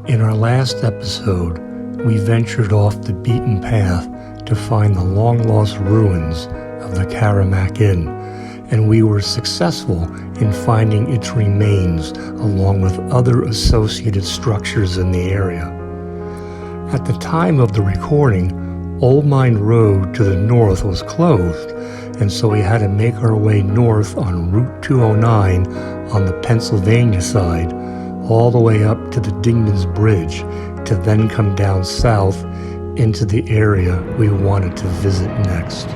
In our last episode, we ventured off the beaten path to find the long-lost ruins of the Campen Inn, and we were successful in finding its remains along with other associated structures in the area. At the time of the recording, Old Mine Road to the north was closed, and so we had to make our way north on Route 209 on the Pennsylvania side, all the way up to the Dingman's Bridge, to then come down south into the area we wanted to visit next.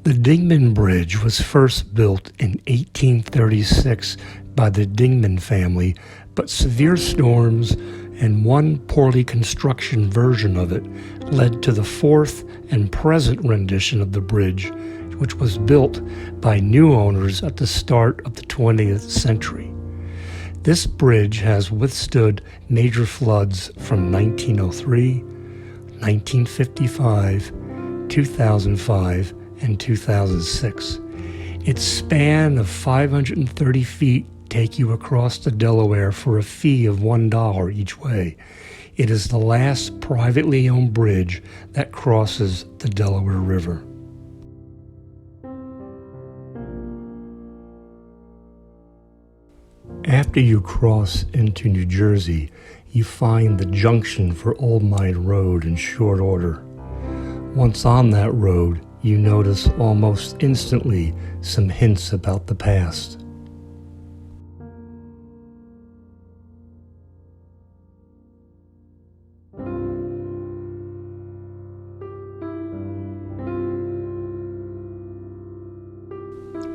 The Dingman Bridge was first built in 1836 by the Dingman family, but severe storms and one poorly constructed version of it led to the fourth and present rendition of the bridge, which was built by new owners at the start of the 20th century. This bridge has withstood major floods from 1903, 1955, 2005, and 2006. Its span of 530 feet take you across the Delaware for a fee of $1 each way. It is the last privately owned bridge that crosses the Delaware River. After you cross into New Jersey, you find the junction for Old Mine Road in short order. Once on that road, you notice almost instantly some hints about the past.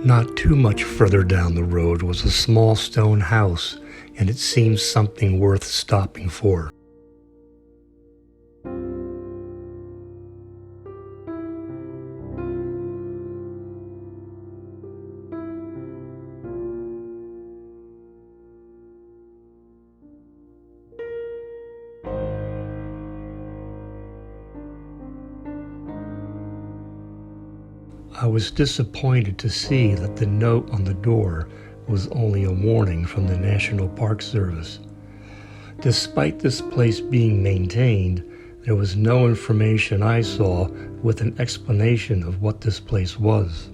Not too much further down the road was a small stone house, and it seemed something worth stopping for. I was disappointed to see that the note on the door was only a warning from the National Park Service. Despite this place being maintained, there was no information I saw with an explanation of what this place was.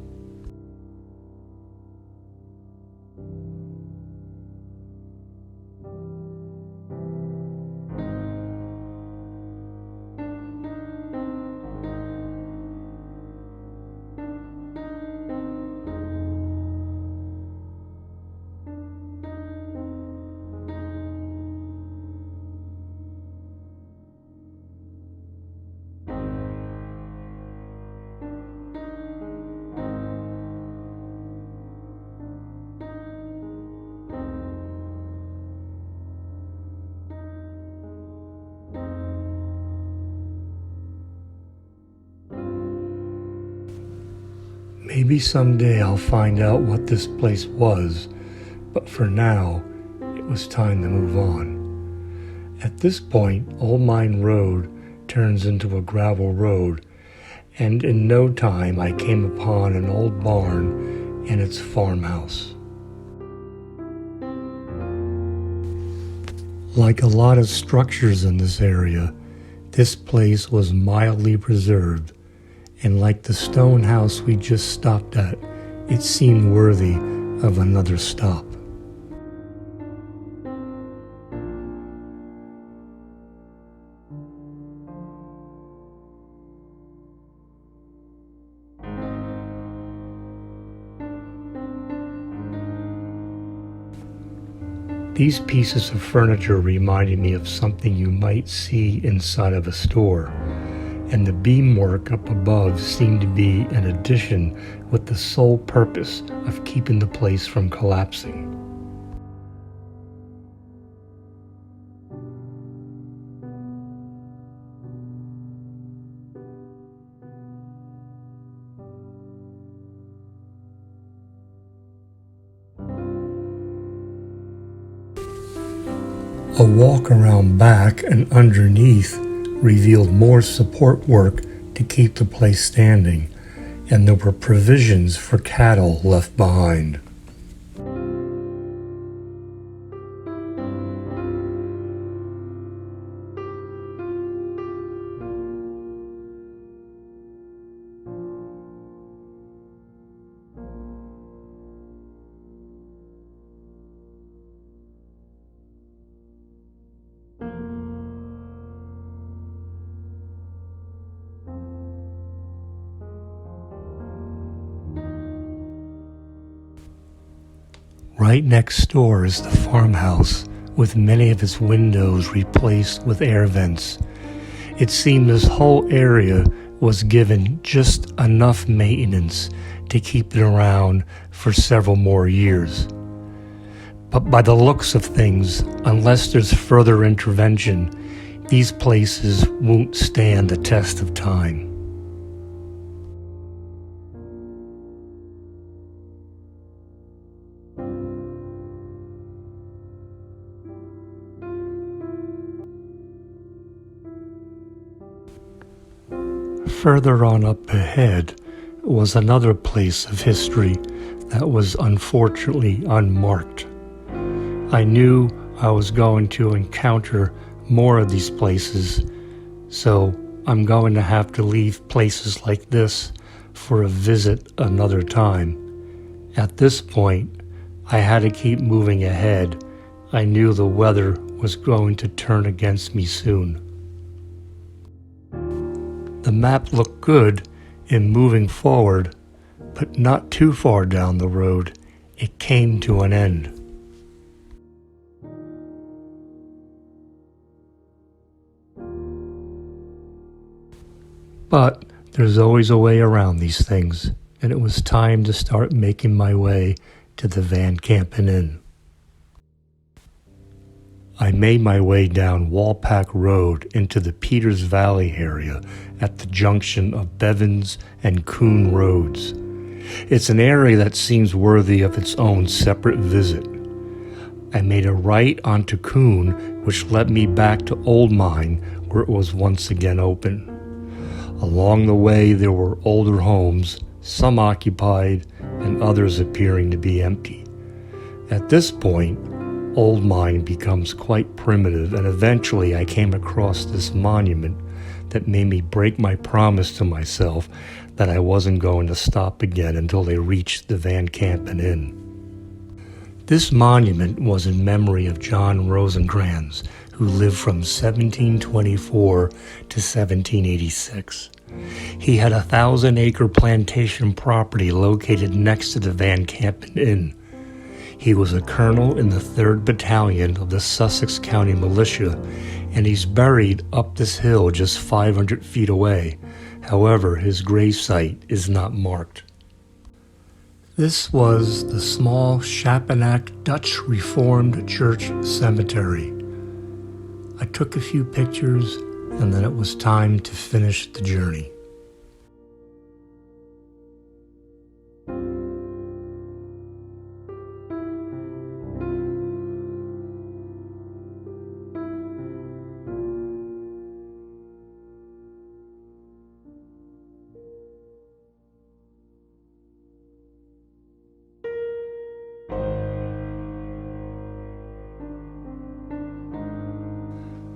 Maybe someday I'll find out what this place was, but for now, it was time to move on. At this point, Old Mine Road turns into a gravel road, and in no time I came upon an old barn and its farmhouse. Like a lot of structures in this area, this place was mildly preserved, and like the stone house we just stopped at, it seemed worthy of another stop. These pieces of furniture reminded me of something you might see inside of a store, and the beamwork up above seemed to be an addition with the sole purpose of keeping the place from collapsing. A walk around back and underneath revealed more support work to keep the place standing, and there were provisions for cattle left behind. Right next door is the farmhouse, with many of its windows replaced with air vents. It seemed this whole area was given just enough maintenance to keep it around for several more years. But by the looks of things, unless there's further intervention, these places won't stand the test of time. Further on up ahead was another place of history that was unfortunately unmarked. I knew I was going to encounter more of these places, so I'm going to have to leave places like this for a visit another time. At this point, I had to keep moving ahead. I knew the weather was going to turn against me soon. The map looked good in moving forward, but not too far down the road, it came to an end. But there's always a way around these things, and it was time to start making my way to the Campen Inn. I made my way down Walpack Road into the Peters Valley area at the junction of Bevins and Coon Roads. It's an area that seems worthy of its own separate visit. I made a right onto Coon, which led me back to Old Mine, where it was once again open. Along the way there were older homes, some occupied and others appearing to be empty. At this point, Old Mine becomes quite primitive, and eventually I came across this monument that made me break my promise to myself that I wasn't going to stop again until they reached the Campen Inn. This monument was in memory of John Rosencrans, who lived from 1724 to 1786. He had a 1,000-acre plantation property located next to the Campen Inn. He was a colonel in the 3rd Battalion of the Sussex County Militia, and he's buried up this hill just 500 feet away. However, his gravesite is not marked. This was the small Schapenack Dutch Reformed Church Cemetery. I took a few pictures, and then it was time to finish the journey.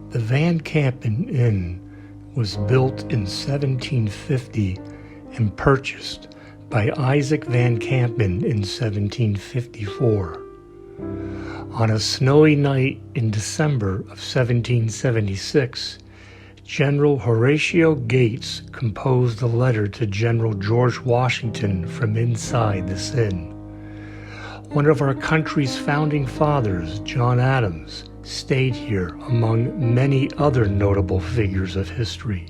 The Campen Inn was built in 1750 and purchased by Isaac Van Campen in 1754. On a snowy night in December of 1776, General Horatio Gates composed a letter to General George Washington from inside this inn. One of our country's founding fathers, John Adams, stayed here among many other notable figures of history.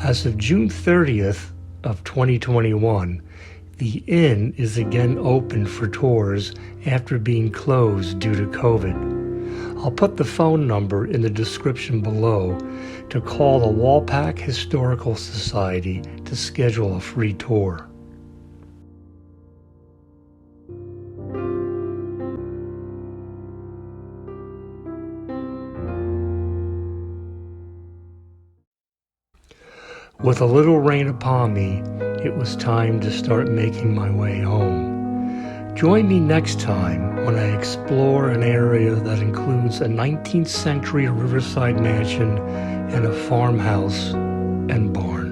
As of June 30th of 2021, The inn is again open for tours after being closed due to COVID. I'll put the phone number in the description below to call the Walpack Historical Society to schedule a free tour. With a little rain upon me, it was time to start making my way home. Join me next time when I explore an area that includes a 19th century riverside mansion and a farmhouse and barn.